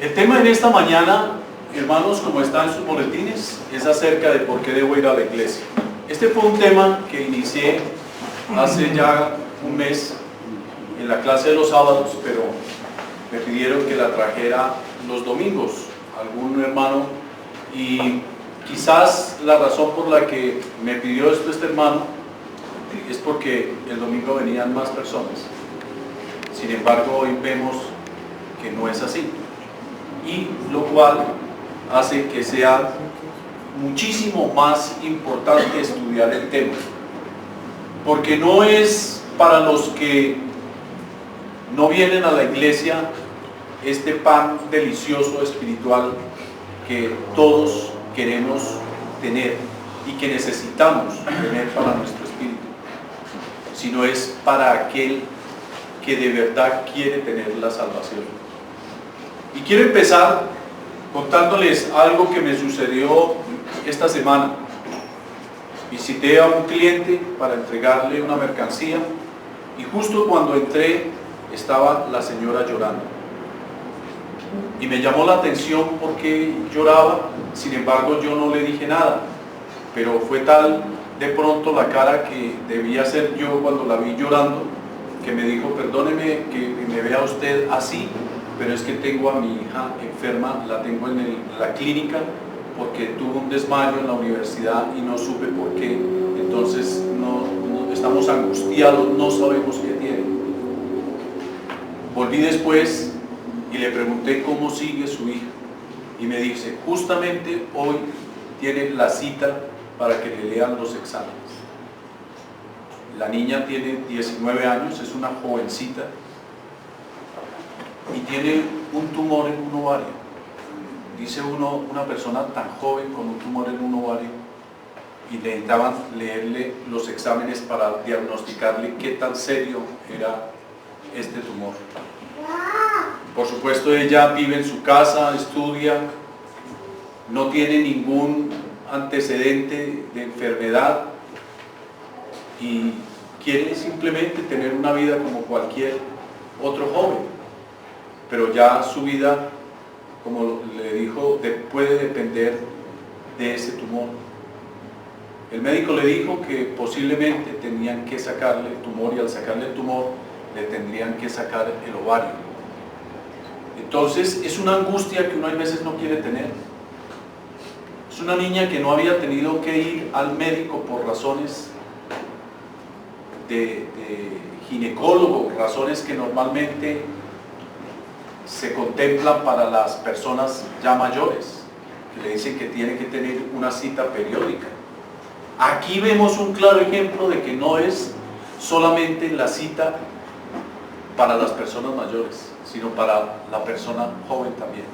El tema en esta mañana, hermanos, como está en sus boletines, es acerca de por qué debo ir a la iglesia. Este fue un tema que inicié hace ya un mes en la clase de los sábados, pero me pidieron que la trajera los domingos, algún hermano, y quizás la razón por la que me pidió esto este hermano es porque el domingo venían más personas. Sin embargo, hoy vemos que no es así, y lo cual hace que sea muchísimo más importante estudiar el tema, porque no es para los que no vienen a la iglesia este pan delicioso espiritual que todos queremos tener y que necesitamos tener para nuestro espíritu, sino es para aquel que de verdad quiere tener la salvación. Y quiero empezar contándoles algo que me sucedió esta semana. Visité a un cliente para entregarle una mercancía y justo cuando entré estaba la señora llorando. Y me llamó la atención porque lloraba, sin embargo yo no le dije nada, pero fue tal de pronto la cara que debía ser yo cuando la vi llorando, que me dijo: perdóneme que me vea usted así, pero es que tengo a mi hija enferma, la tengo en la clínica porque tuvo un desmayo en la universidad y no supe por qué, entonces estamos angustiados, no sabemos qué tiene. Volví después y le pregunté cómo sigue su hija y me dice: justamente hoy tiene la cita para que le lean los exámenes. La niña tiene 19 años, es una jovencita y tiene un tumor en un ovario. Dice una persona tan joven con un tumor en un ovario, y necesitaban leerle los exámenes para diagnosticarle qué tan serio era este tumor. Por supuesto, ella vive en su casa, estudia, no tiene ningún antecedente de enfermedad y quiere simplemente tener una vida como cualquier otro joven, pero ya su vida, como le dijo, puede depender de ese tumor. El médico le dijo que posiblemente tenían que sacarle el tumor, y al sacarle el tumor le tendrían que sacar el ovario. Entonces es una angustia que uno a veces no quiere tener. Es una niña que no había tenido que ir al médico por razones de ginecólogo, razones que normalmente se contemplan para las personas ya mayores, que le dicen que tiene que tener una cita periódica. Aquí vemos un claro ejemplo de que no es solamente la cita para las personas mayores, sino para la persona joven también.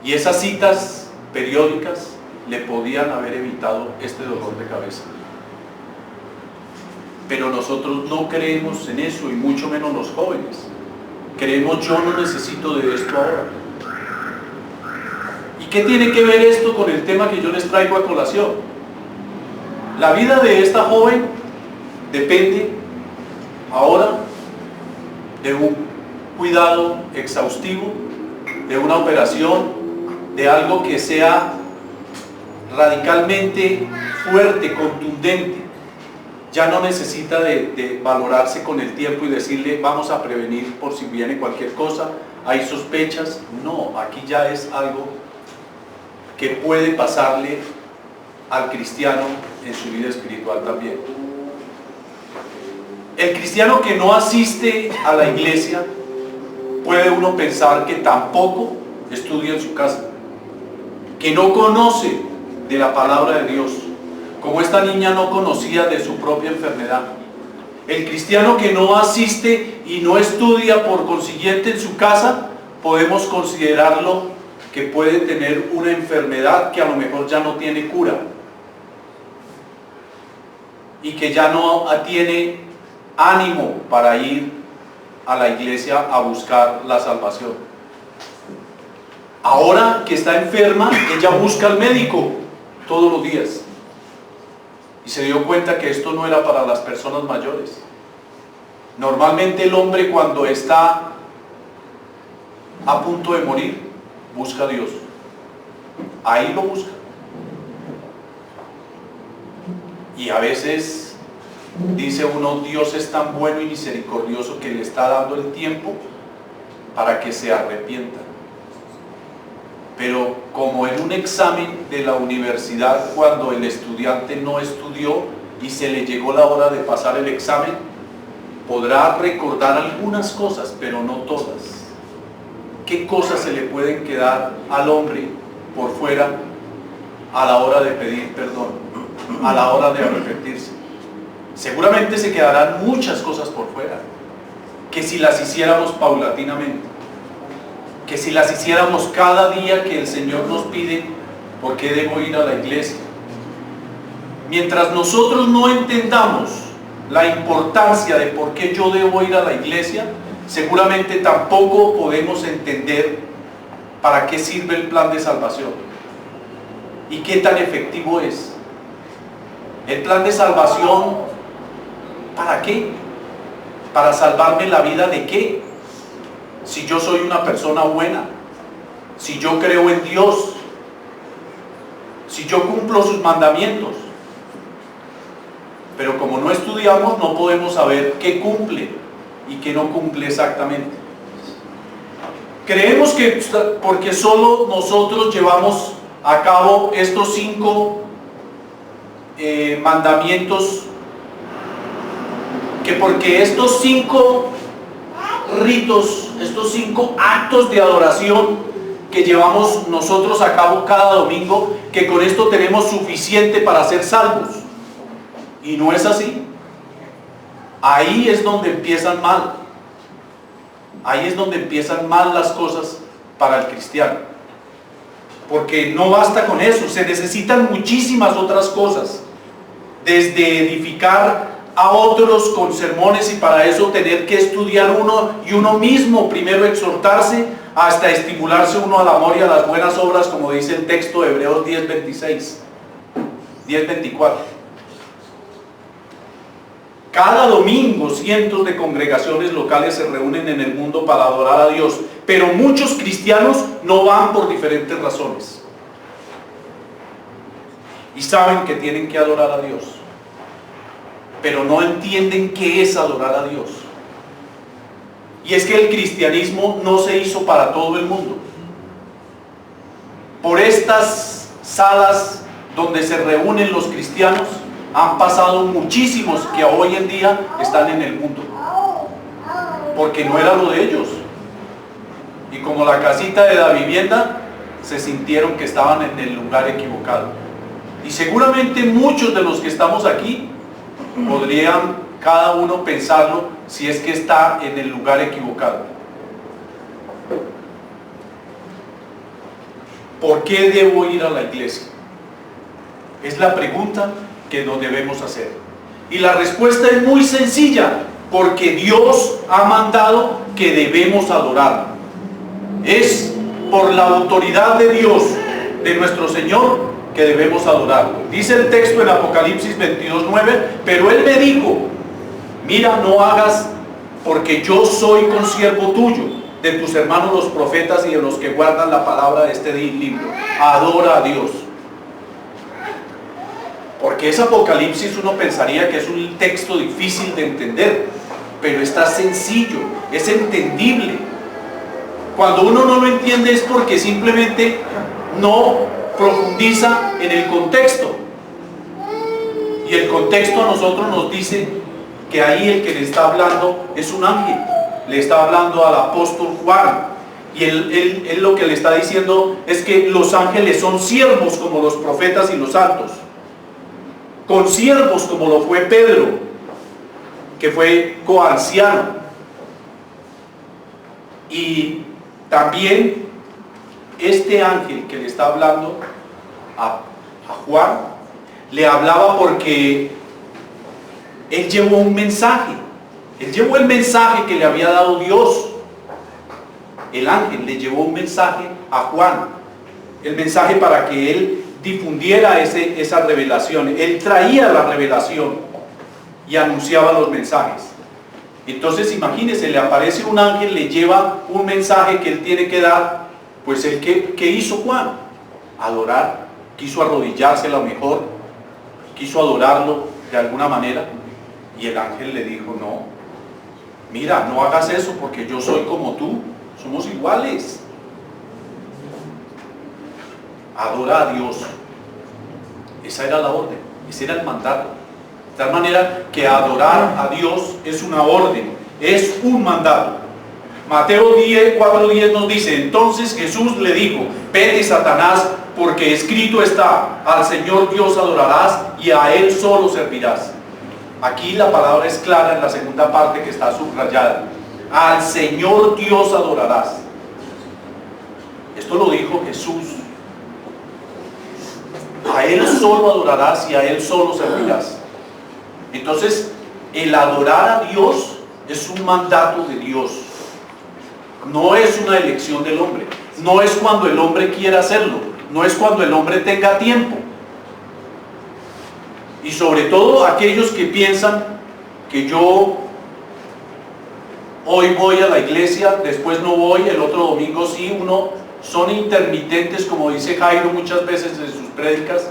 Y esas citas periódicas le podían haber evitado este dolor de cabeza. Pero nosotros no creemos en eso, y mucho menos los jóvenes. Creemos: yo no necesito de esto ahora. ¿Y qué tiene que ver esto con el tema que yo les traigo a colación? La vida de esta joven depende ahora de un cuidado exhaustivo, de una operación, de algo que sea radicalmente fuerte, contundente. Ya no necesita de valorarse con el tiempo y decirle: vamos a prevenir por si viene cualquier cosa, hay sospechas. No, aquí ya es algo que puede pasarle al cristiano en su vida espiritual también. El cristiano que no asiste a la iglesia, puede uno pensar que tampoco estudia en su casa, que no conoce de la palabra de Dios, como esta niña no conocía de su propia enfermedad. El cristiano que no asiste y no estudia por consiguiente en su casa, podemos considerarlo que puede tener una enfermedad que a lo mejor ya no tiene cura y que ya no tiene ánimo para ir a la iglesia a buscar la salvación. Ahora que está enferma, ella busca al médico todos los días. Y se dio cuenta que esto no era para las personas mayores. Normalmente el hombre, cuando está a punto de morir, busca a Dios. Ahí lo busca. Y a veces dice uno, Dios es tan bueno y misericordioso que le está dando el tiempo para que se arrepienta. Pero como en un examen de la universidad, cuando el estudiante no estudió y se le llegó la hora de pasar el examen, podrá recordar algunas cosas, pero no todas. ¿Qué cosas se le pueden quedar al hombre por fuera a la hora de pedir perdón, a la hora de arrepentirse? Seguramente se quedarán muchas cosas por fuera, que si las hiciéramos paulatinamente, que si las hiciéramos cada día que el Señor nos pide, ¿por qué debo ir a la iglesia? Mientras nosotros no entendamos la importancia de por qué yo debo ir a la iglesia, seguramente tampoco podemos entender para qué sirve el plan de salvación y qué tan efectivo es. El plan de salvación, ¿para qué? ¿Para salvarme la vida de qué? Si yo soy una persona buena, si yo creo en Dios, si yo cumplo sus mandamientos. Pero como no estudiamos, no podemos saber qué cumple y qué no cumple exactamente. Creemos que porque solo nosotros llevamos a cabo estos 5 mandamientos, que porque estos 5 ritos, estos 5 actos de adoración que llevamos nosotros a cabo cada domingo, que con esto tenemos suficiente para ser salvos. Y no es así. Ahí es donde empiezan mal. Ahí es donde empiezan mal las cosas para el cristiano. Porque no basta con eso, se necesitan muchísimas otras cosas. Desde edificar a otros con sermones, y para eso tener que estudiar uno y uno mismo primero exhortarse, hasta estimularse uno al amor y a las buenas obras, como dice el texto de Hebreos 10:26, 10:24. Cada domingo cientos de congregaciones locales se reúnen en el mundo para adorar a Dios, pero muchos cristianos no van por diferentes razones y saben que tienen que adorar a Dios, pero no entienden qué es adorar a Dios. Y es que el cristianismo no se hizo para todo el mundo. Por estas salas donde se reúnen los cristianos han pasado muchísimos que hoy en día están en el mundo, porque no era lo de ellos. Y como la casita de la vivienda, se sintieron que estaban en el lugar equivocado. Y seguramente muchos de los que estamos aquí podrían cada uno pensarlo, si es que está en el lugar equivocado. ¿Por qué debo ir a la iglesia? Es la pregunta que nos debemos hacer. Y la respuesta es muy sencilla: porque Dios ha mandado que debemos adorarlo. Es por la autoridad de Dios, de nuestro Señor, que debemos adorarlo. Dice el texto en Apocalipsis 22:9, pero Él me dijo: mira, no hagas, porque yo soy consiervo tuyo, de tus hermanos los profetas y de los que guardan la palabra de este libro. Adora a Dios. Porque ese Apocalipsis uno pensaría que es un texto difícil de entender, pero está sencillo, es entendible. Cuando uno no lo entiende es porque simplemente no profundiza en el contexto. Y el contexto a nosotros nos dice que ahí el que le está hablando es un ángel. Le está hablando al apóstol Juan. Y él lo que le está diciendo es que los ángeles son siervos como los profetas y los santos. Consiervos como lo fue Pedro, que fue coanciano. Y también este ángel que le está hablando a Juan, le hablaba porque él llevó un mensaje. Él llevó el mensaje que le había dado Dios. El ángel le llevó un mensaje a Juan, el mensaje para que él difundiera esa revelación. Él traía la revelación y anunciaba los mensajes. Entonces imagínense, le aparece un ángel, le lleva un mensaje que él tiene que dar. Pues él, ¿qué hizo Juan? Adorar, quiso arrodillarse a lo mejor, quiso adorarlo de alguna manera, y el ángel le dijo, no, mira, no hagas eso porque yo soy como tú, somos iguales. Adora a Dios. Esa era la orden, ese era el mandato. De tal manera que adorar a Dios es una orden, es un mandato. Mateo 4:10 nos dice, entonces Jesús le dijo, vete Satanás, porque escrito está, al Señor Dios adorarás y a Él solo servirás. Aquí la palabra es clara en la segunda parte que está subrayada. Al Señor Dios adorarás. Esto lo dijo Jesús. A Él solo adorarás y a Él solo servirás. Entonces, el adorar a Dios es un mandato de Dios. No es una elección del hombre. No es cuando el hombre quiera hacerlo. No es cuando el hombre tenga tiempo. Y sobre todo aquellos que piensan que yo hoy voy a la iglesia, después no voy, el otro domingo sí, son intermitentes, como dice Jairo muchas veces en sus prédicas,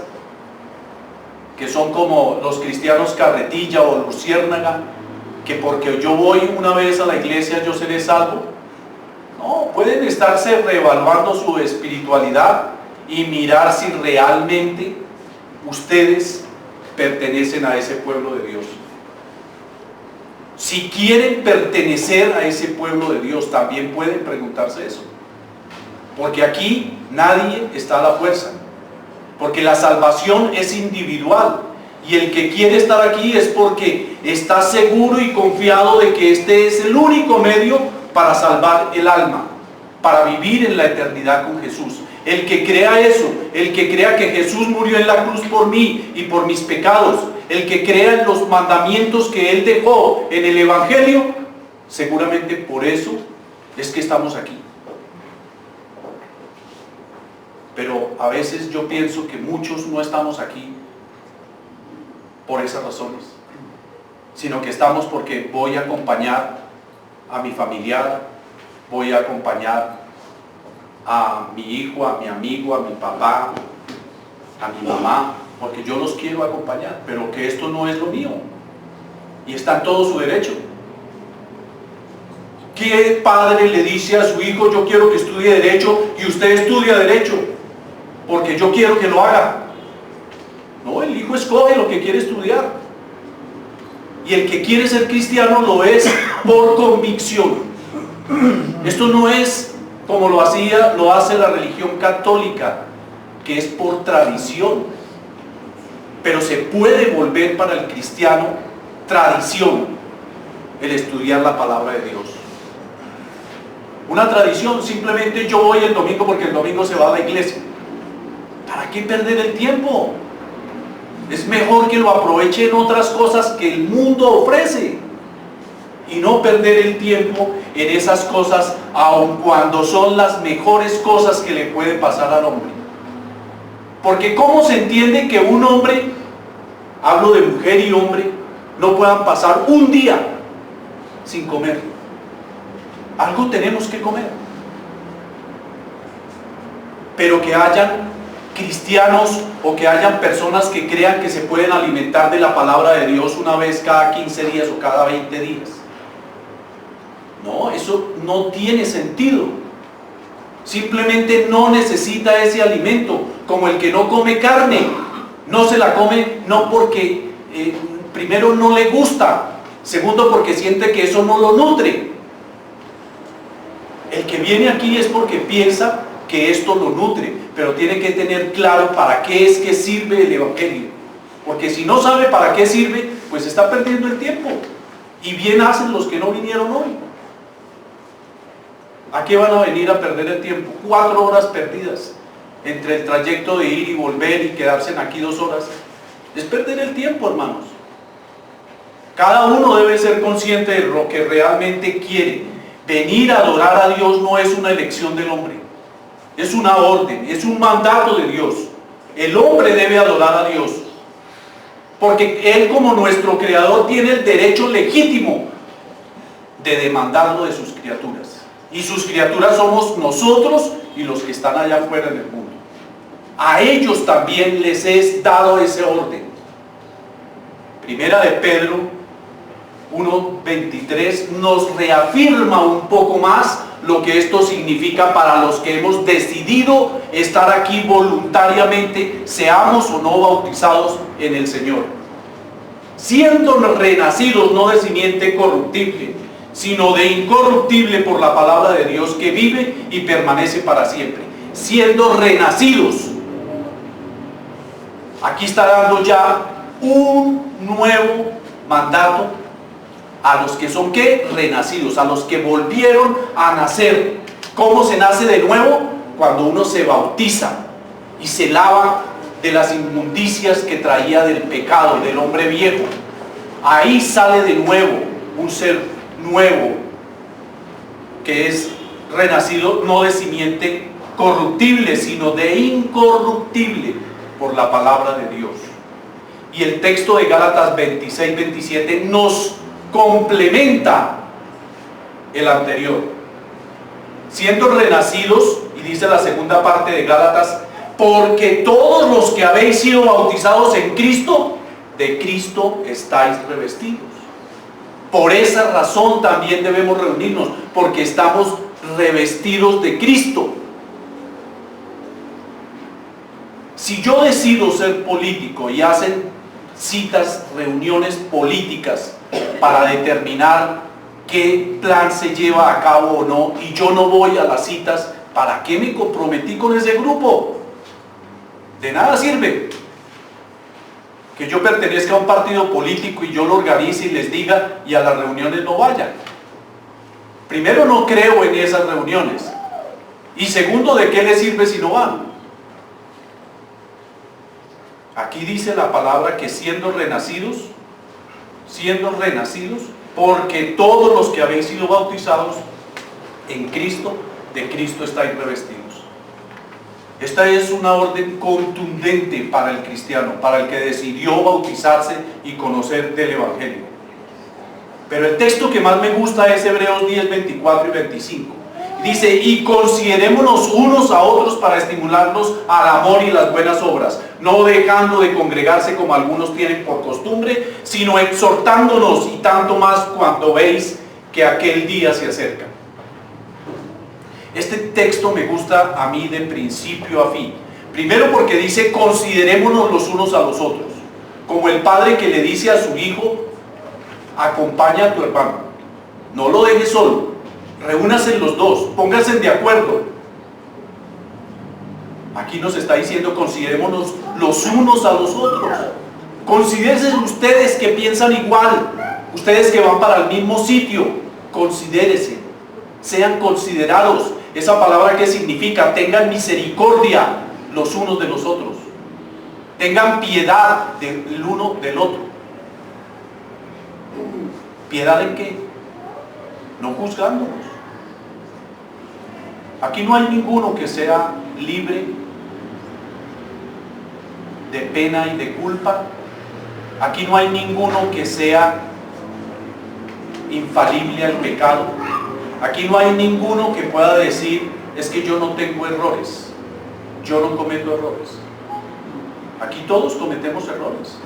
que son como los cristianos carretilla o luciérnaga, que porque yo voy una vez a la iglesia yo seré salvo. No, pueden estarse reevaluando su espiritualidad y mirar si realmente ustedes pertenecen a ese pueblo de Dios. Si quieren pertenecer a ese pueblo de Dios, también pueden preguntarse eso. Porque aquí nadie está a la fuerza. Porque la salvación es individual. Y el que quiere estar aquí es porque está seguro y confiado de que este es el único medio para salvar el alma, para vivir en la eternidad con Jesús. El que crea eso, el que crea que Jesús murió en la cruz por mí y por mis pecados, el que crea en los mandamientos que Él dejó en el Evangelio, seguramente por eso es que estamos aquí. Pero a veces yo pienso que muchos no estamos aquí por esas razones, sino que estamos porque voy a acompañar a mi familiar, voy a acompañar a mi hijo, a mi amigo, a mi papá, a mi mamá, porque yo los quiero acompañar, pero que esto no es lo mío. Y está en todo su derecho. ¿Qué padre le dice a su hijo, yo quiero que estudie Derecho y usted estudia Derecho, porque yo quiero que lo haga? No, el hijo escoge lo que quiere estudiar. Y el que quiere ser cristiano lo es por convicción. Esto no es como lo hace la religión católica, que es por tradición. Pero se puede volver para el cristiano tradición el estudiar la palabra de Dios. Una tradición, simplemente yo voy el domingo porque el domingo se va a la iglesia. ¿Para qué perder el tiempo? Es mejor que lo aproveche en otras cosas que el mundo ofrece y no perder el tiempo en esas cosas, aun cuando son las mejores cosas que le puede pasar al hombre. Porque ¿cómo se entiende que un hombre, hablo de mujer y hombre, no puedan pasar un día sin comer? Algo tenemos que comer. Pero que hayan cristianos o que hayan personas que crean que se pueden alimentar de la palabra de Dios una vez cada 15 días o cada 20 días. No, eso no tiene sentido. Simplemente no necesita ese alimento, como el que no come carne. No se la come no porque primero no le gusta, segundo porque siente que eso no lo nutre. El que viene aquí es porque piensa que esto lo nutre, pero tiene que tener claro para qué es que sirve el Evangelio. Porque si no sabe para qué sirve, pues está perdiendo el tiempo. Y bien hacen los que no vinieron hoy. ¿A qué van a venir a perder el tiempo? 4 horas perdidas entre el trayecto de ir y volver y quedarse aquí 2 horas. Es perder el tiempo, hermanos. Cada uno debe ser consciente de lo que realmente quiere. Venir a adorar a Dios no es una elección del hombre. Es una orden, es un mandato de Dios. El hombre debe adorar a Dios. Porque Él, como nuestro Creador, tiene el derecho legítimo de demandarlo de sus criaturas. Y sus criaturas somos nosotros y los que están allá afuera en el mundo. A ellos también les es dado ese orden. Primera de Pedro 1:23 nos reafirma un poco más lo que esto significa para los que hemos decidido estar aquí voluntariamente, seamos o no bautizados en el Señor. Siendo renacidos no de simiente corruptible, sino de incorruptible por la palabra de Dios que vive y permanece para siempre. Siendo renacidos. Aquí está dando ya un nuevo mandato a los que son ¿qué? Renacidos, a los que volvieron a nacer. ¿Cómo se nace de nuevo? Cuando uno se bautiza y se lava de las inmundicias que traía del pecado, del hombre viejo. Ahí sale de nuevo un ser nuevo que es renacido no de simiente corruptible, sino de incorruptible por la palabra de Dios. Y el texto de Gálatas 26-27 nos complementa el anterior. Siendo renacidos, y dice la segunda parte de Gálatas, porque todos los que habéis sido bautizados en Cristo, de Cristo estáis revestidos. Por esa razón también debemos reunirnos, porque estamos revestidos de Cristo. Si yo decido ser político y hacen citas, reuniones políticas para determinar qué plan se lleva a cabo o no, y yo no voy a las citas, ¿para qué me comprometí con ese grupo? De nada sirve que yo pertenezca a un partido político y yo lo organice y les diga y a las reuniones no vayan. Primero, no creo en esas reuniones, y segundo, ¿de qué les sirve si no van? Aquí dice la palabra que siendo renacidos, porque todos los que habéis sido bautizados en Cristo, de Cristo estáis revestidos. Esta es una orden contundente para el cristiano, para el que decidió bautizarse y conocer del Evangelio. Pero el texto que más me gusta es Hebreos 10, 24 y 25. Dice, y considerémonos unos a otros para estimularnos al amor y las buenas obras, no dejando de congregarse como algunos tienen por costumbre, sino exhortándonos, y tanto más cuando veis que aquel día se acerca. Este texto me gusta a mí de principio a fin. Primero porque dice, considerémonos los unos a los otros, como el padre que le dice a su hijo, acompaña a tu hermano, no lo dejes solo. Reúnanse los dos, pónganse de acuerdo. Aquí nos está diciendo, considerémonos los unos a los otros. Considérense ustedes que piensan igual, ustedes que van para el mismo sitio, considérense, sean considerados. Esa palabra, ¿qué significa? Tengan misericordia los unos de los otros, tengan piedad del uno del otro. ¿Piedad en qué? No juzgándonos. Aquí no hay ninguno que sea libre de pena y de culpa. Aquí no hay ninguno que sea infalible al pecado. Aquí no hay ninguno que pueda decir, es que yo no tengo errores, yo no cometo errores. Aquí todos cometemos errores.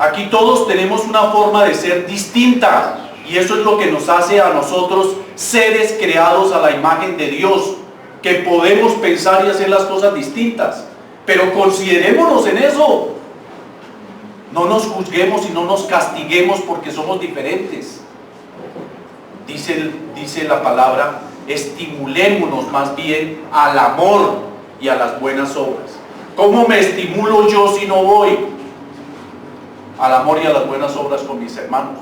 Aquí todos tenemos una forma de ser distinta, y eso es lo que nos hace a nosotros seres creados a la imagen de Dios, que podemos pensar y hacer las cosas distintas. Pero considerémonos en eso. No nos juzguemos y no nos castiguemos porque somos diferentes. Dice la palabra, estimulémonos más bien al amor y a las buenas obras. ¿Cómo me estimulo yo si no voy al amor y a las buenas obras con mis hermanos?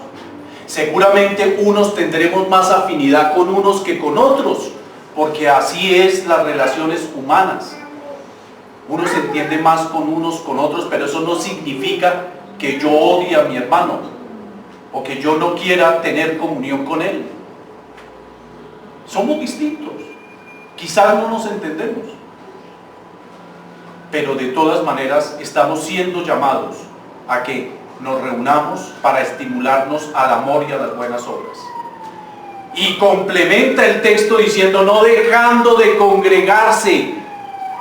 Seguramente unos tendremos más afinidad con unos que con otros, porque así es las relaciones humanas. Uno se entiende más con unos con otros, pero eso no significa que yo odie a mi hermano o que yo no quiera tener comunión con él. Somos distintos, quizás no nos entendemos, pero de todas maneras estamos siendo llamados a que nos reunamos para estimularnos al amor y a las buenas obras. Y complementa el texto diciendo, no dejando de congregarse,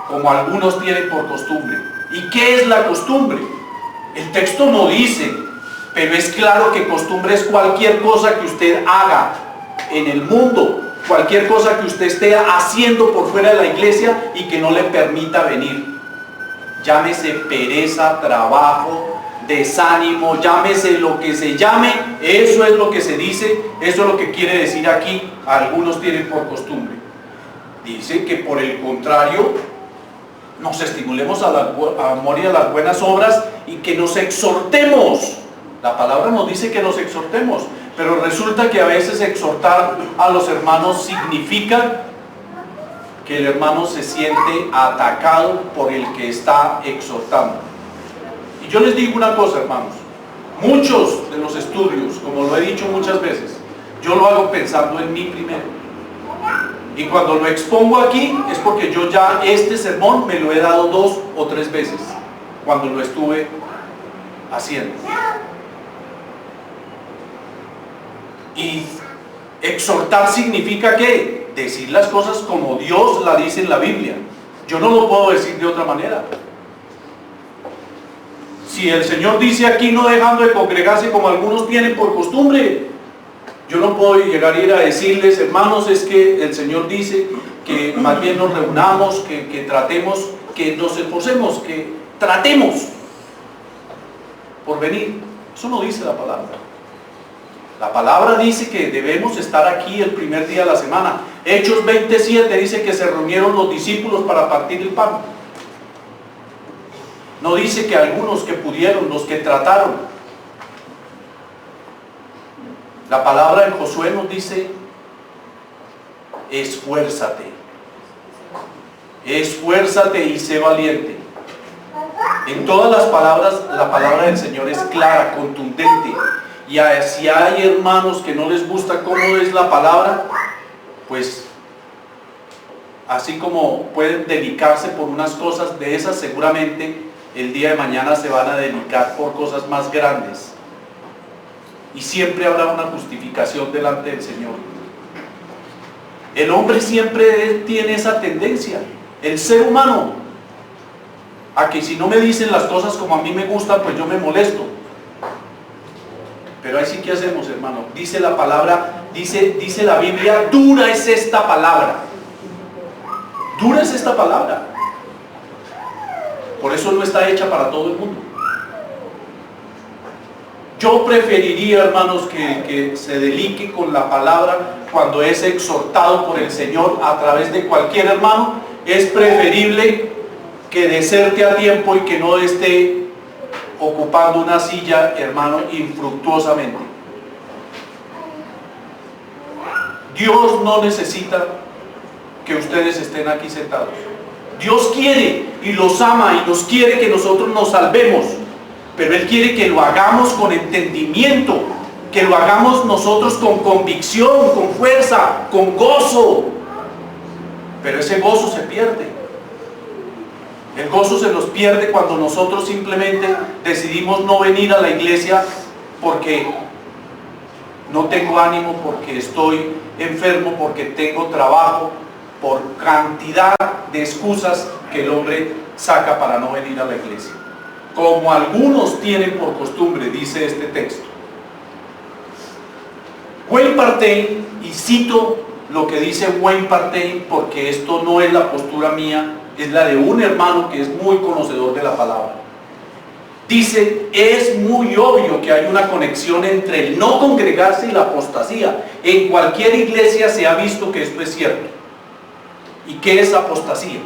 como algunos tienen por costumbre. ¿Y qué es la costumbre? El texto no dice, pero es claro que costumbre es cualquier cosa que usted haga en el mundo, cualquier cosa que usted esté haciendo por fuera de la iglesia y que no le permita venir. Llámese pereza, trabajo, desánimo, llámese lo que se llame, eso es lo que se dice, eso es lo que quiere decir aquí, algunos tienen por costumbre. Dice que por el contrario, nos estimulemos al amor y a las buenas obras y que nos exhortemos. La palabra nos dice que nos exhortemos, pero resulta que a veces exhortar a los hermanos significa que el hermano se siente atacado por el que está exhortando. Y yo les digo una cosa, hermanos, muchos de los estudios, como lo he dicho muchas veces, yo lo hago pensando en mí primero. Y cuando lo expongo aquí es porque yo ya este sermón me lo he dado 2 o 3 veces, cuando lo estuve haciendo. Y exhortar significa ¿qué? Decir las cosas como Dios la dice en la Biblia. Yo no lo puedo decir de otra manera. Si el Señor dice aquí no dejando de congregarse como algunos tienen por costumbre, yo no puedo llegar a ir a decirles, hermanos, es que el Señor dice que más bien nos reunamos, que tratemos, que nos esforcemos, que tratemos por venir. Eso no dice la palabra. La palabra dice que debemos estar aquí el primer día de la semana. Hechos 27 dice que se reunieron los discípulos para partir el pan. No dice que algunos que pudieron, los que trataron. La palabra en Josué nos dice, esfuérzate. Esfuérzate y sé valiente. En todas las palabras, la palabra del Señor es clara, contundente. Y si hay hermanos que no les gusta cómo es la palabra, pues así como pueden dedicarse por unas cosas de esas, seguramente el día de mañana se van a dedicar por cosas más grandes. Y siempre habrá una justificación delante del Señor. El hombre siempre tiene esa tendencia, el ser humano, a que si no me dicen las cosas como a mí me gustan, pues yo me molesto. Pero ahí sí que hacemos, hermano. Dice la palabra, dice la Biblia, dura es esta palabra. Dura es esta palabra. Por eso no está hecha para todo el mundo. Yo preferiría, hermanos, que se delique con la palabra cuando es exhortado por el Señor a través de cualquier hermano. Es preferible que deserte a tiempo y que no esté ocupando una silla, hermano, infructuosamente. Dios no necesita que ustedes estén aquí sentados. Dios quiere y los ama y nos quiere que nosotros nos salvemos, pero Él quiere que lo hagamos con entendimiento, que lo hagamos nosotros con convicción, con fuerza, con gozo. Pero ese gozo se pierde. El gozo se nos pierde cuando nosotros simplemente decidimos no venir a la iglesia porque no tengo ánimo, porque estoy enfermo, porque tengo trabajo, por cantidad de excusas que el hombre saca para no venir a la iglesia. Como algunos tienen por costumbre, dice este texto. Wayne Partain, y cito lo que dice Wayne Partain porque esto no es la postura mía, es la de un hermano que es muy conocedor de la palabra. Dice, es muy obvio que hay una conexión entre el no congregarse y la apostasía. En cualquier iglesia se ha visto que esto es cierto. ¿Y qué es apostasía?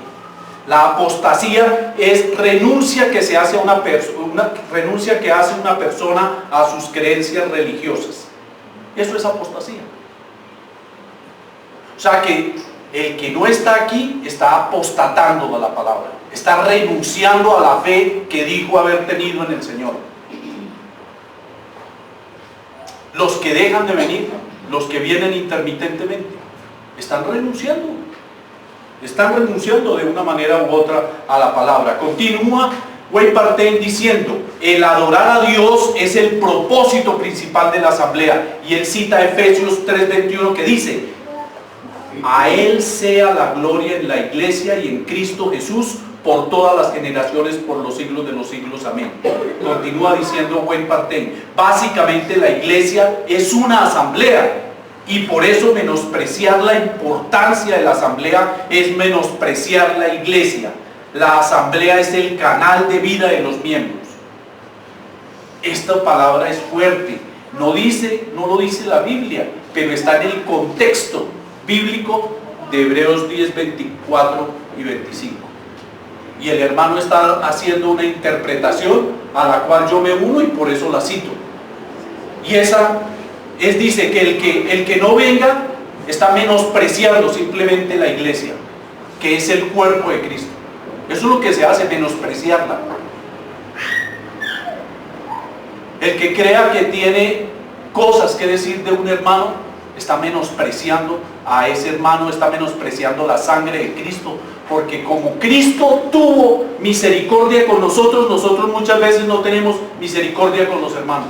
La apostasía es renuncia que se hace a renuncia que hace una persona a sus creencias religiosas. Eso es apostasía. O sea que el que no está aquí está apostatando a la palabra, está renunciando a la fe que dijo haber tenido en el Señor. Los que dejan de venir, los que vienen intermitentemente, están renunciando de una manera u otra a la palabra. Continúa Wayne Parten diciendo, el adorar a Dios es el propósito principal de la asamblea. Y él cita Efesios 3:21 que dice, a Él sea la gloria en la iglesia y en Cristo Jesús por todas las generaciones, por los siglos de los siglos. Amén. Continúa diciendo Wayne Parten, básicamente la iglesia es una asamblea y por eso menospreciar la importancia de la asamblea es menospreciar la iglesia. La asamblea es el canal de vida de los miembros. Esta palabra es fuerte, no lo dice la Biblia, pero está en el contexto bíblico de Hebreos 10, 24 y 25. Y el hermano está haciendo una interpretación a la cual yo me uno y por eso la cito. Y esa dice que el que no venga está menospreciando simplemente la iglesia, que es el cuerpo de Cristo. Eso es lo que se hace, menospreciarla. El que crea que tiene cosas que decir de un hermano está menospreciando a ese hermano, está menospreciando la sangre de Cristo, porque como Cristo tuvo misericordia con nosotros, nosotros muchas veces no tenemos misericordia con los hermanos.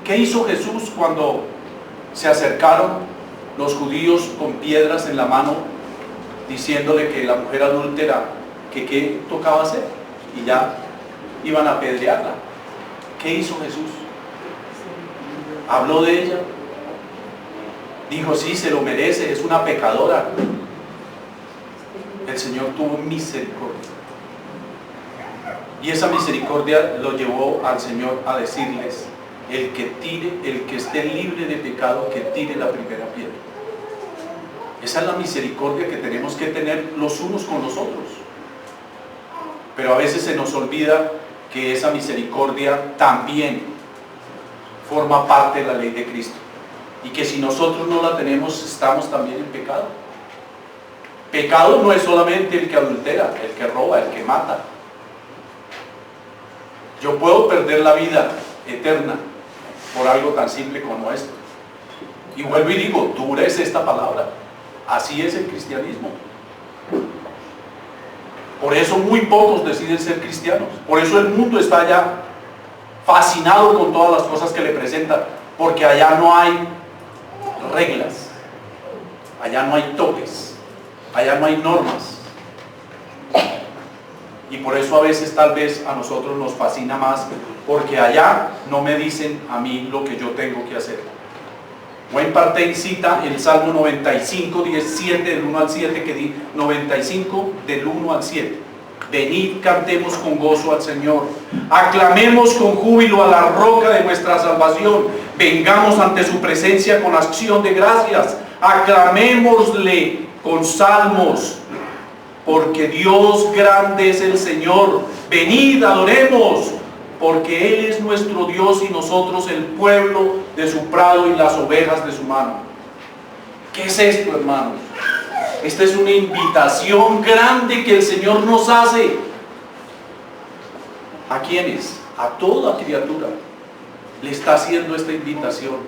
¿Qué hizo Jesús cuando se acercaron los judíos con piedras en la mano diciéndole que la mujer adúltera, que qué tocaba hacer? Y ya iban a apedrearla. ¿Qué hizo Jesús? Habló de ella, dijo, sí, se lo merece, es una pecadora. El Señor tuvo misericordia, y esa misericordia lo llevó al Señor a decirles, el que esté libre de pecado, que tire la primera piedra. Esa es la misericordia que tenemos que tener los unos con los otros. Pero a veces se nos olvida que esa misericordia también forma parte de la ley de Cristo, y que si nosotros no la tenemos, estamos también en pecado. Pecado no es solamente el que adultera, el que roba, el que mata. Yo puedo perder la vida eterna por algo tan simple como esto. Y vuelvo y digo, dura es esta palabra. Así es el cristianismo. Por eso muy pocos deciden ser cristianos. Por eso el mundo está allá fascinado con todas las cosas que le presentan, porque allá no hay reglas, allá no hay topes, allá no hay normas. Y por eso a veces tal vez a nosotros nos fascina más, porque allá no me dicen a mí lo que yo tengo que hacer. Wayne Parten cita el Salmo 95, 17 del 1 al 7, que dice 95 del 1 al 7. Venid, cantemos con gozo al Señor, aclamemos con júbilo a la roca de nuestra salvación, vengamos ante su presencia con acción de gracias, aclamémosle con salmos, porque Dios grande es el Señor. Venid, adoremos, porque Él es nuestro Dios y nosotros el pueblo de su prado y las ovejas de su mano. ¿Qué es esto, hermanos? Esta es una invitación grande que el Señor nos hace. ¿A quiénes? A toda criatura le está haciendo esta invitación.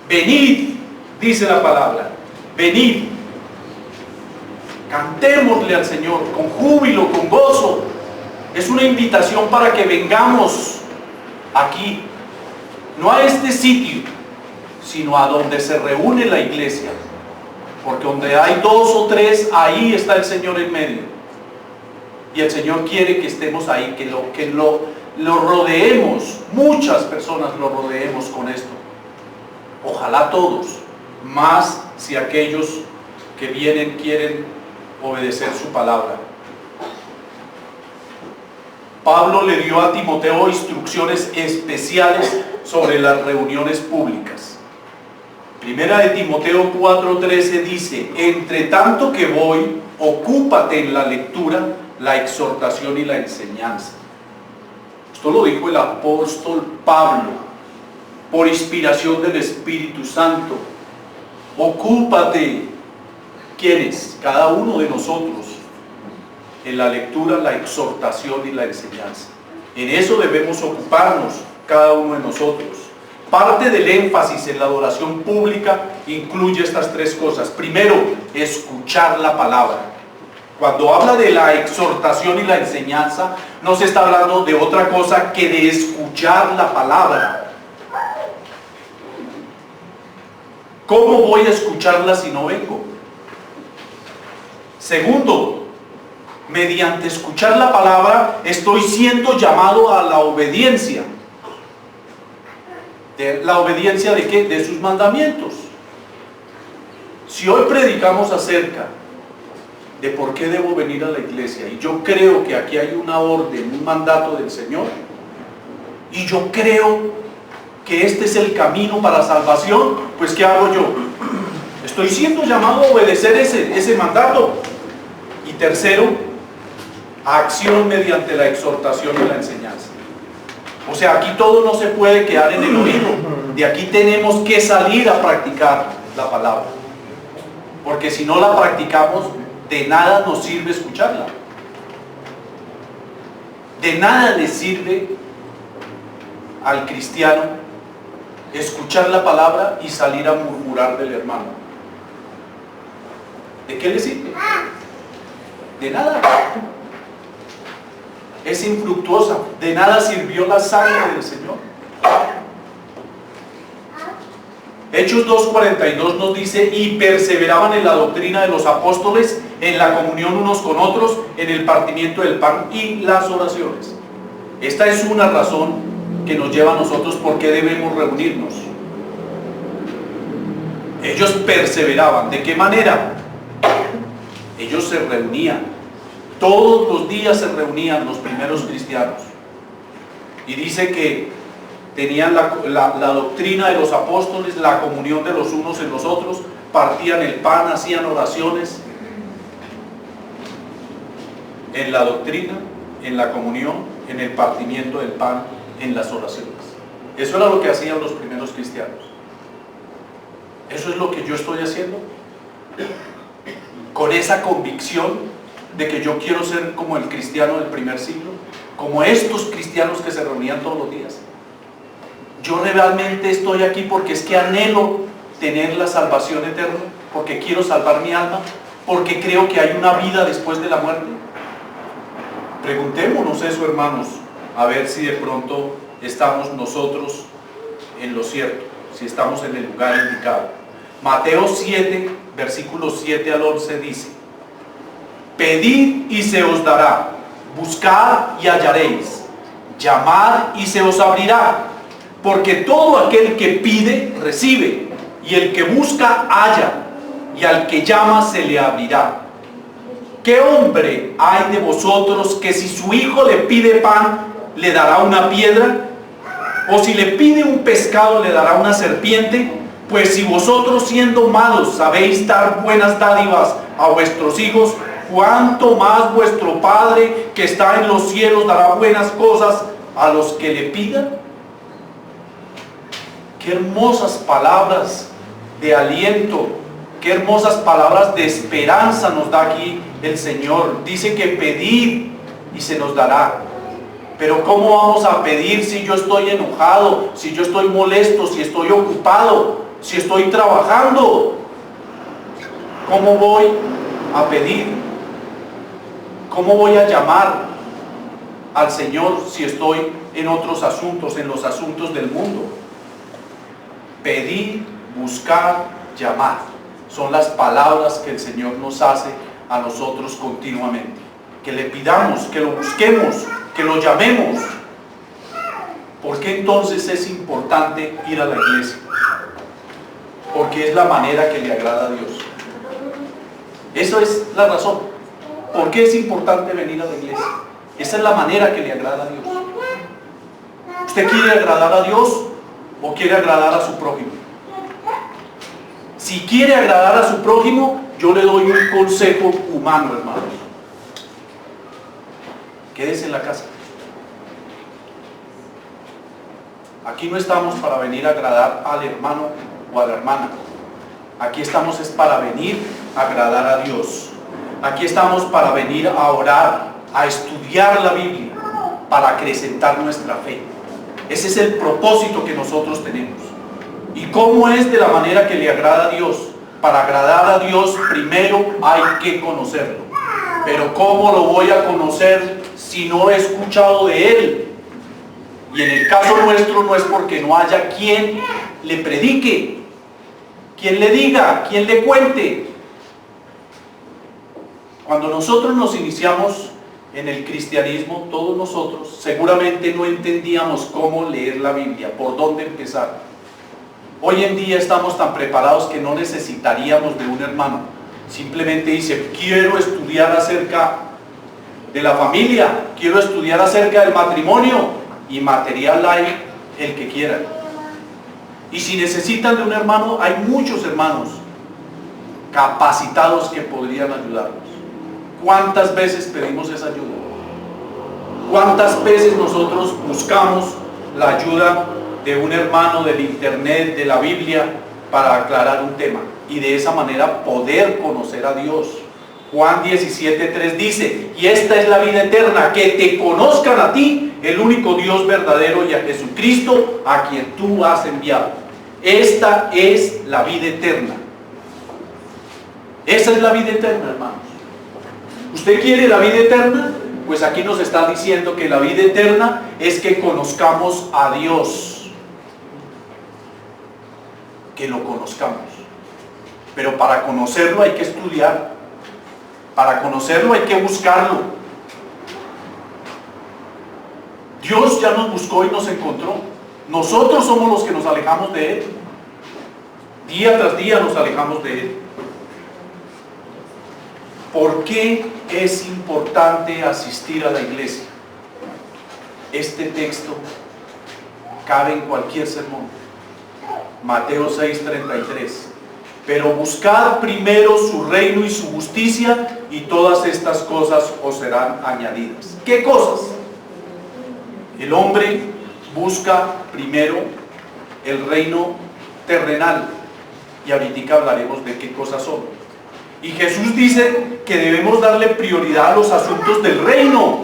Venid, dice la palabra, venid, cantémosle al Señor con júbilo, con gozo. Es una invitación para que vengamos aquí, no a este sitio, sino a donde se reúne la iglesia, porque donde hay dos o tres, ahí está el Señor en medio, y el Señor quiere que estemos ahí, que lo rodeemos, muchas personas lo rodeemos con esto. Ojalá todos, más si aquellos que vienen quieren obedecer su palabra. Pablo le dio a Timoteo instrucciones especiales sobre las reuniones públicas. Primera de Timoteo 4:13 dice, entre tanto que voy, ocúpate en la lectura, la exhortación y la enseñanza. Esto lo dijo el apóstol Pablo, por inspiración del Espíritu Santo. Ocúpate. ¿Quiénes? Cada uno de nosotros. En la lectura, la exhortación y la enseñanza. En eso debemos ocuparnos cada uno de nosotros. Parte del énfasis en la adoración pública incluye estas tres cosas. Primero, escuchar la palabra. Cuando habla de la exhortación y la enseñanza, no se está hablando de otra cosa que de escuchar la palabra. ¿Cómo voy a escucharla si no vengo? Segundo, mediante escuchar la palabra estoy siendo llamado a la obediencia. ¿La obediencia de qué? De sus mandamientos. Si hoy predicamos acerca de por qué debo venir a la iglesia, y yo creo que aquí hay una orden, un mandato del Señor, y yo creo que este es el camino para la salvación, pues ¿qué hago yo? Estoy siendo llamado a obedecer ese mandato. Y tercero, acción mediante la exhortación y la enseñanza. O sea, aquí todo no se puede quedar en el oído. De aquí tenemos que salir a practicar la palabra. Porque si no la practicamos, de nada nos sirve escucharla. De nada le sirve al cristiano escuchar la palabra y salir a murmurar del hermano. ¿De qué le sirve? De nada. Es infructuosa. De nada sirvió la sangre del Señor. Hechos 2:42 nos dice: y perseveraban en la doctrina de los apóstoles, en la comunión unos con otros, en el partimiento del pan y las oraciones. Esta es una razón que nos lleva a nosotros por qué debemos reunirnos. Ellos perseveraban. ¿De qué manera? Ellos se reunían. Todos los días se reunían los primeros cristianos. Y dice que tenían la doctrina de los apóstoles, la comunión de los unos en los otros, partían el pan, hacían oraciones. En la doctrina, en la comunión, en el partimiento del pan, en las oraciones. Eso era lo que hacían los primeros cristianos. Eso es lo que yo estoy haciendo, con esa convicción de que yo quiero ser como el cristiano del primer siglo, como estos cristianos que se reunían todos los días. Yo realmente estoy aquí porque es que anhelo tener la salvación eterna, porque quiero salvar mi alma, porque creo que hay una vida después de la muerte. Preguntémonos eso, hermanos, a ver si de pronto estamos nosotros en lo cierto, si estamos en el lugar indicado. Mateo 7, versículos 7 al 11 dice: pedid y se os dará, buscad y hallaréis, llamad y se os abrirá, porque todo aquel que pide, recibe, y el que busca, halla, y al que llama se le abrirá. ¿Qué hombre hay de vosotros que si su hijo le pide pan, le dará una piedra? ¿O si le pide un pescado, le dará una serpiente? Pues si vosotros, siendo malos, sabéis dar buenas dádivas a vuestros hijos, ¿cuánto más vuestro Padre que está en los cielos dará buenas cosas a los que le pidan? Qué hermosas palabras de aliento, qué hermosas palabras de esperanza nos da aquí el Señor. Dice que pedid y se nos dará. Pero ¿cómo vamos a pedir si yo estoy enojado, si yo estoy molesto, si estoy ocupado, si estoy trabajando? ¿Cómo voy a pedir? ¿Cómo voy a llamar al Señor si estoy en otros asuntos, en los asuntos del mundo? Pedir, buscar, llamar. Son las palabras que el Señor nos hace a nosotros continuamente. Que le pidamos, que lo busquemos, que lo llamemos. ¿Por qué entonces es importante ir a la iglesia? Porque es la manera que le agrada a Dios. Eso es la razón. ¿Por qué es importante venir a la iglesia? Esa es la manera que le agrada a Dios. ¿Usted quiere agradar a Dios o quiere agradar a su prójimo? Si quiere agradar a su prójimo, yo le doy un consejo humano, hermanos. Quédese en la casa. Aquí no estamos para venir a agradar al hermano o a la hermana. Aquí estamos es para venir a agradar a Dios. Aquí estamos para venir a orar, a estudiar la Biblia, para acrecentar nuestra fe. Ese es el propósito que nosotros tenemos. ¿Y cómo es de la manera que le agrada a Dios? Para agradar a Dios, primero hay que conocerlo. Pero ¿cómo lo voy a conocer si no he escuchado de él? Y en el caso nuestro no es porque no haya quien le predique, quien le diga, quien le cuente. Cuando nosotros nos iniciamos en el cristianismo, todos nosotros seguramente no entendíamos cómo leer la Biblia, por dónde empezar. Hoy en día estamos tan preparados que no necesitaríamos de un hermano. Simplemente dice, quiero estudiar acerca de la familia, quiero estudiar acerca del matrimonio, y material hay el que quieran. Y si necesitan de un hermano, hay muchos hermanos capacitados que podrían ayudarnos. ¿Cuántas veces pedimos esa ayuda? ¿Cuántas veces nosotros buscamos la ayuda de un hermano, del internet, de la Biblia, para aclarar un tema? Y de esa manera poder conocer a Dios. Juan 17:3 dice, y esta es la vida eterna, que te conozcan a ti, el único Dios verdadero, y a Jesucristo, a quien tú has enviado. Esta es la vida eterna. Esa es la vida eterna, hermanos. ¿Usted quiere la vida eterna? Pues aquí nos está diciendo que la vida eterna es que conozcamos a Dios. Que lo conozcamos. Pero para conocerlo hay que estudiar. Para conocerlo hay que buscarlo. Dios ya nos buscó y nos encontró. Nosotros somos los que nos alejamos de Él. Día tras día nos alejamos de Él. ¿Por qué es importante asistir a la iglesia? Este texto cabe en cualquier sermón. Mateo 6:33. Pero buscad primero su reino y su justicia, y todas estas cosas os serán añadidas. ¿Qué cosas? El hombre busca primero el reino terrenal, y ahorita hablaremos de qué cosas son. Y Jesús dice que debemos darle prioridad a los asuntos del reino,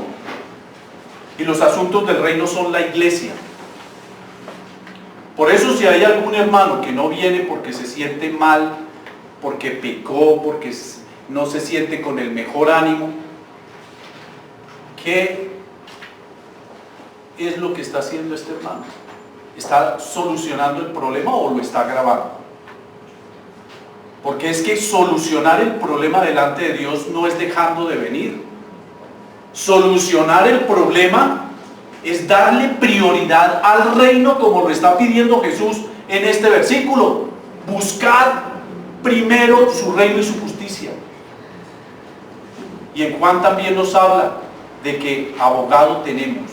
y los asuntos del reino son la iglesia. Por eso, si hay algún hermano que no viene porque se siente mal, porque pecó, porque no se siente con el mejor ánimo, ¿qué es lo que está haciendo este hermano? ¿Está solucionando el problema o lo está agravando? Porque es que solucionar el problema delante de Dios no es dejando de venir. Solucionar el problema es darle prioridad al reino, como lo está pidiendo Jesús en este versículo. Buscad primero su reino y su justicia. Y en Juan también nos habla de que abogado tenemos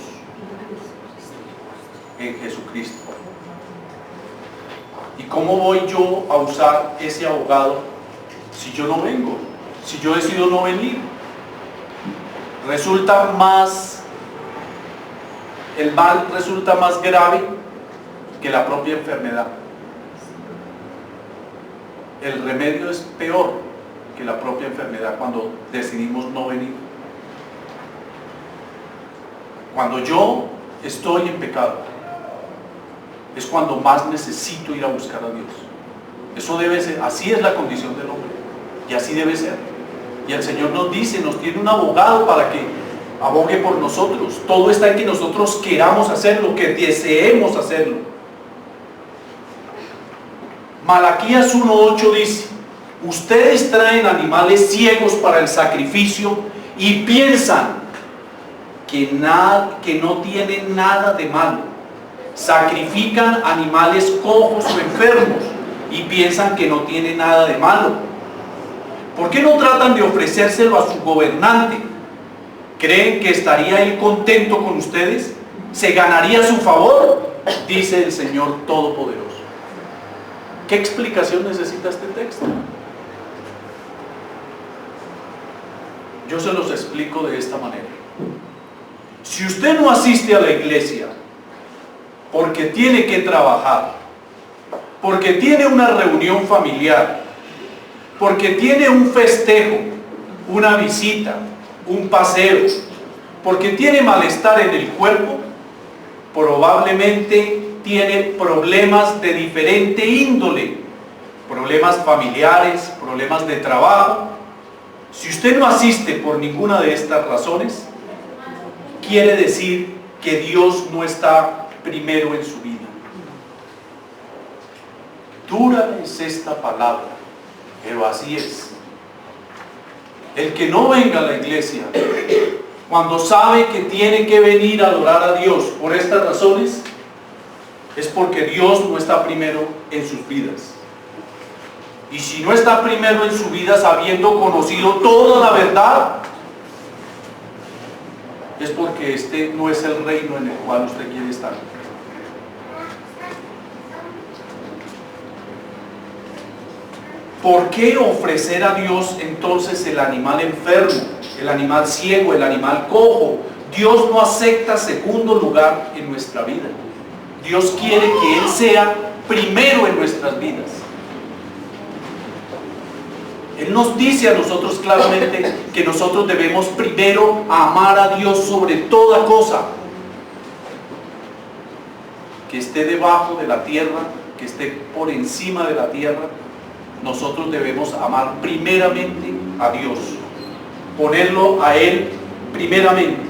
en Jesucristo. ¿Y cómo voy yo a usar ese abogado si yo no vengo? Si yo decido no venir. El mal resulta más grave que la propia enfermedad. El remedio es peor que la propia enfermedad cuando decidimos no venir. Cuando yo estoy en pecado, es cuando más necesito ir a buscar a Dios. Eso debe ser, así es la condición del hombre, y así debe ser. Y el Señor nos dice, nos tiene un abogado para que abogue por nosotros. Todo está en que nosotros queramos hacerlo, que deseemos hacerlo. Malaquías 1:8 dice, ustedes traen animales ciegos para el sacrificio y piensan que no tienen nada de malo. Sacrifican animales cojos o enfermos y piensan que no tiene nada de malo. ¿Por qué no tratan de ofrecérselo a su gobernante? ¿Creen que estaría él contento con ustedes? ¿Se ganaría su favor? Dice el Señor Todopoderoso. ¿Qué explicación necesita este texto? Yo se los explico de esta manera. Si usted no asiste a la iglesia porque tiene que trabajar, porque tiene una reunión familiar, porque tiene un festejo, una visita, un paseo, porque tiene malestar en el cuerpo, probablemente tiene problemas de diferente índole, problemas familiares, problemas de trabajo, Si usted no asiste por ninguna de estas razones, quiere decir que Dios no está primero en su vida. Dura es esta palabra, pero así es. El que no venga a la iglesia, cuando sabe que tiene que venir a adorar a Dios por estas razones, es porque Dios no está primero en sus vidas. Y si no está primero en su vida, habiendo conocido toda la verdad, es porque este no es el reino en el cual usted quiere estar. ¿Por qué ofrecer a Dios entonces el animal enfermo, el animal ciego, el animal cojo? Dios no acepta segundo lugar en nuestra vida. Dios quiere que Él sea primero en nuestras vidas. Él nos dice a nosotros claramente que nosotros debemos primero amar a Dios sobre toda cosa. Que esté debajo de la tierra, que esté por encima de la tierra, nosotros debemos amar primeramente a Dios, ponerlo a Él primeramente.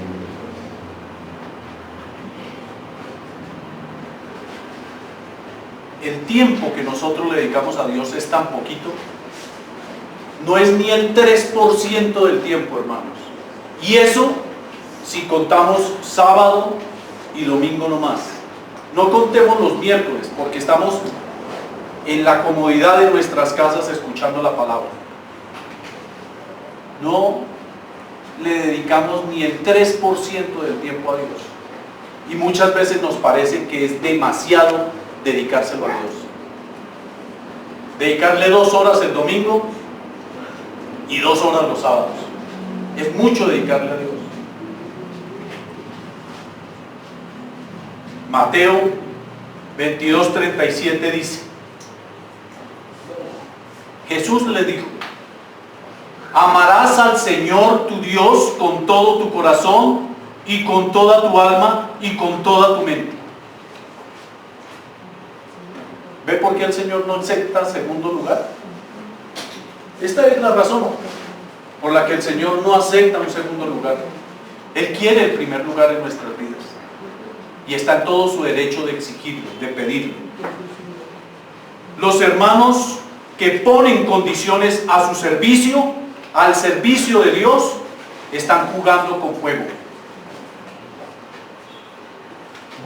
El tiempo que nosotros le dedicamos a Dios es tan poquito, no es ni el 3% del tiempo, hermanos. Y eso si contamos sábado y domingo nomás. No contemos los miércoles, porque estamos en la comodidad de nuestras casas escuchando la palabra. No le dedicamos ni el 3% del tiempo a Dios. Y muchas veces nos parece que es demasiado dedicárselo a Dios. Dedicarle 2 horas el domingo y 2 horas los sábados. Es mucho dedicarle a Dios. Mateo 22:37 dice: Jesús le dijo: amarás al Señor tu Dios con todo tu corazón y con toda tu alma y con toda tu mente. ¿Ve por qué el Señor no acepta segundo lugar? Esta es la razón por la que el Señor no acepta un segundo lugar. Él quiere el primer lugar en nuestras vidas y está en todo su derecho de exigirlo, de pedirlo. Los hermanos que ponen condiciones a su servicio, al servicio de Dios, están jugando con fuego.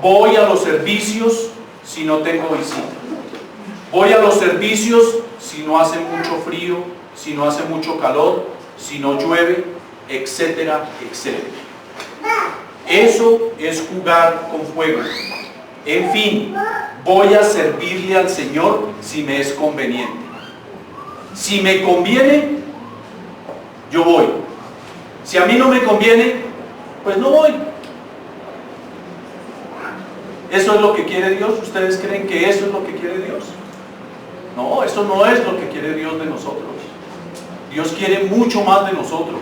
Voy a los servicios si no tengo visita. Voy a los servicios si no hace mucho frío, si no hace mucho calor, si no llueve, etcétera, etcétera. Eso es jugar con fuego. En fin, voy a servirle al Señor si me es conveniente. Si me conviene, yo voy. Si a mí no me conviene, pues no voy. ¿Eso es lo que quiere Dios? ¿Ustedes creen que eso es lo que quiere Dios? No, eso no es lo que quiere Dios de nosotros. Dios quiere mucho más de nosotros.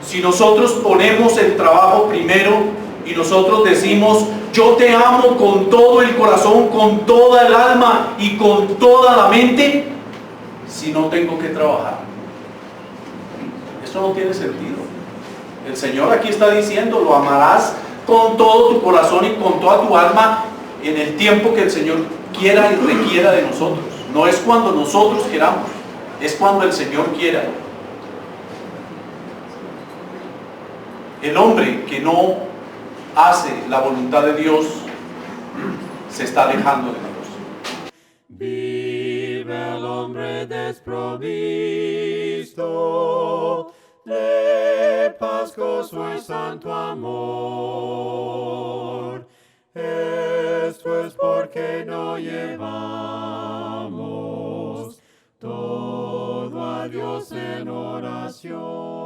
Si nosotros ponemos el trabajo primero y nosotros decimos: yo te amo con todo el corazón, con toda el alma y con toda la mente, si no tengo que trabajar, esto no tiene sentido. El Señor aquí está diciendo: lo amarás con todo tu corazón y con toda tu alma en el tiempo que el Señor quiera y requiera de nosotros. No es cuando nosotros queramos, es cuando el Señor quiera. El hombre que no hace la voluntad de Dios se está alejando de Dios. Vive el hombre desprovisto de paz, gozo y santo amor. Esto es porque no llevamos todo a Dios en oración.